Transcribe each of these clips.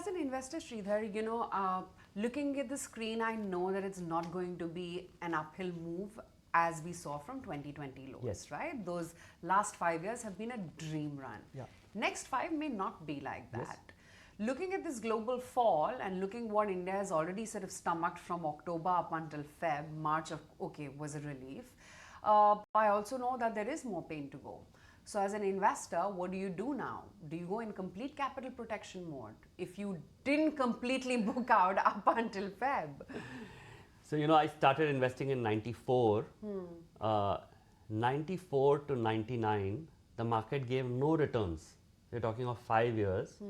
as an investor, Sridhar, looking at the screen, I know that it's not going to be an uphill move as we saw from 2020 lows, Yes. right? Those last 5 years have been a dream run. Yeah. Next 5 may not be like that. Yes. Looking at this global fall and looking what India has already sort of stomached from October up until Feb, March was a relief. I also know that there is more pain to go. So as an investor, what do you do now? Do you go in complete capital protection mode if you didn't completely book out up until Feb? So, I started investing in 94. 94 to 99, the market gave no returns. We're talking of 5 years.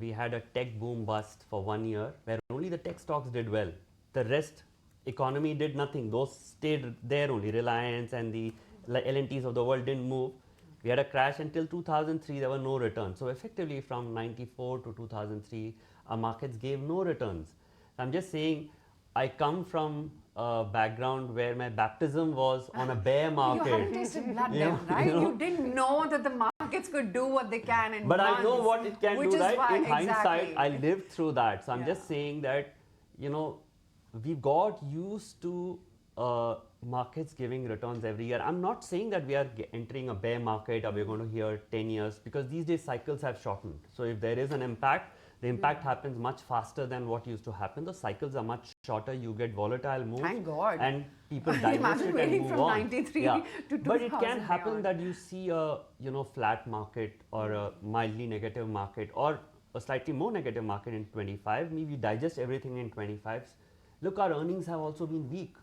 We had a tech boom bust for 1 year where only the tech stocks did well. The rest, economy did nothing. Those stayed there only. Reliance and the L&Ts of the world didn't move. We had a crash until 2003, there were no returns. So effectively from 94 to 2003, our markets gave no returns. I'm just saying, I come from a background where my baptism was on a bear market. You hadn't tasted blood then, right? You didn't know that the markets could do what they can in But months, I know what it can do, right? In hindsight, exactly. I lived through that. So I'm just saying that, we got used to markets giving returns every year. I'm not saying that we are entering a bear market or we're going to hear 10 years because these days cycles have shortened. So if there is an impact, the impact happens much faster than what used to happen. The cycles are much shorter. You get volatile moves. Thank God. And people digest it and move from on. 93 to 2000 But it can happen beyond. that you see a flat market or a mildly negative market or a slightly more negative market in 25. Maybe digest everything in 25. Look, our earnings have also been weak.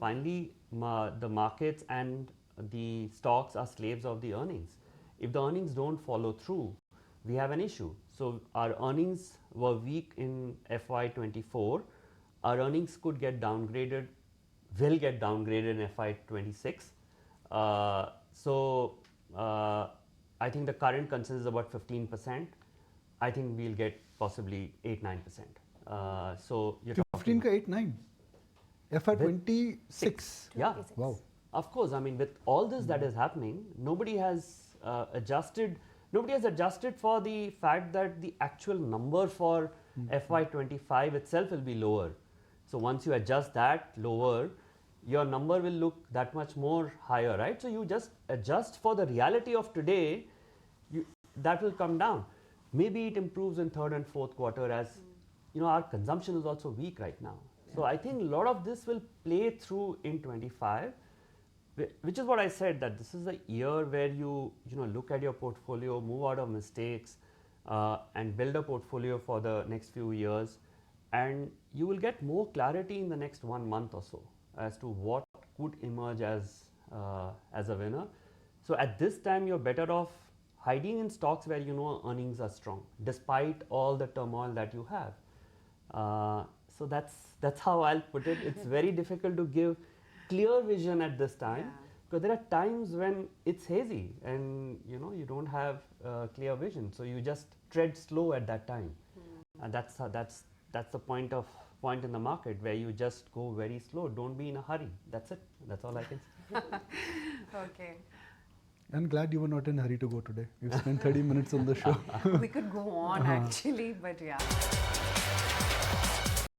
Finally, the markets and the stocks are slaves of the earnings. If the earnings don't follow through, we have an issue. So our earnings were weak in FY24. Our earnings could get downgraded, will get downgraded in FY26. I think the current consensus is about 15%. I think we'll get possibly 8-9%. So you're 15 ka 8-9. FY26. Yeah. 26. Wow. Of course, I mean, with all this that is happening, nobody has adjusted for the fact that the actual number for FY25 itself will be lower. So once you adjust that lower, your number will look that much more higher, right? So you just adjust for the reality of today, that will come down. Maybe it improves in third and fourth quarter as, our consumption is also weak right now. So I think a lot of this will play through in 25, which is what I said, that this is a year where you look at your portfolio, move out of mistakes, and build a portfolio for the next few years, and you will get more clarity in the next 1 month or so as to what could emerge as a winner. So at this time, you're better off hiding in stocks where earnings are strong, despite all the turmoil that you have. So that's how I'll put it. It's very difficult to give clear vision at this time because there are times when it's hazy and you don't have clear vision. So you just tread slow at that time, and that's the point in the market where you just go very slow. Don't be in a hurry. That's it. That's all I can say. Okay. I'm glad you were not in a hurry to go today. You spent 30 minutes on the show. We could go on actually, but yeah.